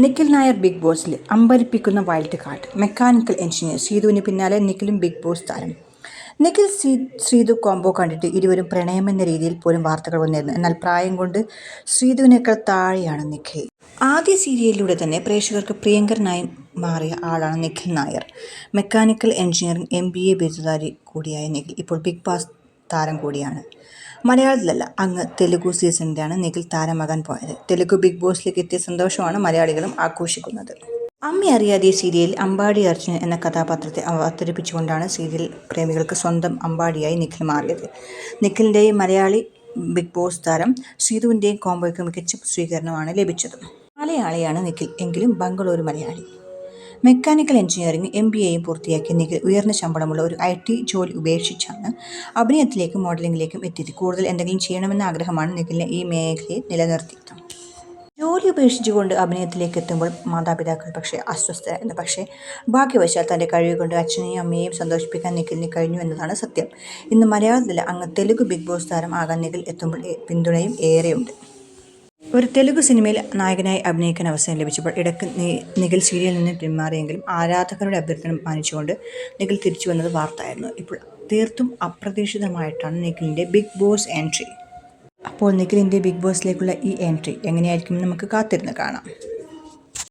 Nikhil Nair big ബോസിൽ അമ്പരിപ്പിക്കുന്ന wild card. Mechanical engineer ശ്രീധുവിന് പിന്നാലെ നിഖിലും big boss താരം. നിഖിൽ ശ്രീധു കോംബോ കണ്ടിട്ട് ഇരുവരും പ്രണയമെന്ന രീതിയിൽ പോലും വാർത്തകൾ വന്നിരുന്നു. എന്നാൽ പ്രായം കൊണ്ട് ശ്രീധുവിനേക്കാൾ താഴെയാണ് നിഖിൽ. ആദ്യ സീരിയലിലൂടെ തന്നെ പ്രേക്ഷകർക്ക് പ്രിയങ്കരനായി മാറിയ ആളാണ് Nikhil Nair. Mechanical engineering MBA ബിരുദധാരി കൂടിയായ നിഖിൽ ഇപ്പോൾ ബിഗ് ബോസ് താരം കൂടിയാണ്. മലയാളത്തിലല്ല, അങ്ങ് തെലുഗു സീസണിലാണ് നിഖിൽ താരമാകാൻ പോയത്. തെലുഗു ബിഗ് ബോസിലേക്ക് എത്തിയ സന്തോഷമാണ് മലയാളികളും ആഘോഷിക്കുന്നത്. അമ്മ അറിയാതെ സീരിയലിൽ അമ്പാടി അർജുനൻ എന്ന കഥാപാത്രത്തെ അവതരിപ്പിച്ചുകൊണ്ടാണ് സീരിയൽ പ്രേമികൾക്ക് സ്വന്തം അമ്പാടിയായി നിഖിൽ മാറിയത്. നിഖിലിൻ്റെയും മലയാളി ബിഗ് ബോസ് താരം ശ്രീധുവിൻ്റെയും കോംബോയ്ക്ക് മികച്ച സ്വീകരണമാണ് ലഭിച്ചത്. മലയാളിയാണ് നിഖിൽ എങ്കിലും ബംഗളൂരു മലയാളി. മെക്കാനിക്കൽ എഞ്ചിനീയറിംഗ് MBAയും പൂർത്തിയാക്കിയ നിഖിൽ ഉയർന്ന ശമ്പളമുള്ള ഒരു IT ജോലി ഉപേക്ഷിച്ചാണ് അഭിനയത്തിലേക്കും മോഡലിംഗിലേക്കും എത്തിയത്. കൂടുതൽ എന്തെങ്കിലും ചെയ്യണമെന്ന ആഗ്രഹമാണ് നിഖിലിനെ ഈ മേഖലയെ നിലനിർത്തിയത്. ജോലി ഉപേക്ഷിച്ചുകൊണ്ട് അഭിനയത്തിലേക്ക് എത്തുമ്പോൾ മാതാപിതാക്കൾ പക്ഷേ അസ്വസ്ഥരായിരുന്നു. പക്ഷേ ഭാഗ്യവശാൽ തൻ്റെ കഴിവ് കൊണ്ട് അച്ഛനെയും അമ്മയെയും സന്തോഷിപ്പിക്കാൻ നിഖിലിന് കഴിഞ്ഞു എന്നതാണ് സത്യം. ഇന്ന് മലയാളത്തിലെ അങ്ങ് തെലുഗു ബിഗ് ബോസ് താരം ആകാൻ നിഖിൽ എത്തുമ്പോൾ പിന്തുണയും ഏറെയുണ്ട്. ഒരു തെലുഗു സിനിമയിൽ നായകനായി അഭിനയിക്കാൻ അവസരം ലഭിച്ചപ്പോൾ ഇടയ്ക്ക് നിഖിൽ സീരിയലിൽ നിന്ന് പിന്മാറിയെങ്കിലും ആരാധകരുടെ അഭ്യർത്ഥന മാനിച്ചുകൊണ്ട് നിഖിൽ തിരിച്ചു വന്നത് വാർത്തയായിരുന്നു. ഇപ്പോൾ തീർത്തും അപ്രതീക്ഷിതമായിട്ടാണ് നിഖിലിൻ്റെ ബിഗ് ബോസ് എൻട്രി. അപ്പോൾ നിഖിലിൻ്റെ ബിഗ് ബോസിലേക്കുള്ള ഈ എൻട്രി എങ്ങനെയായിരിക്കും നമുക്ക് കാത്തിരുന്ന് കാണാം.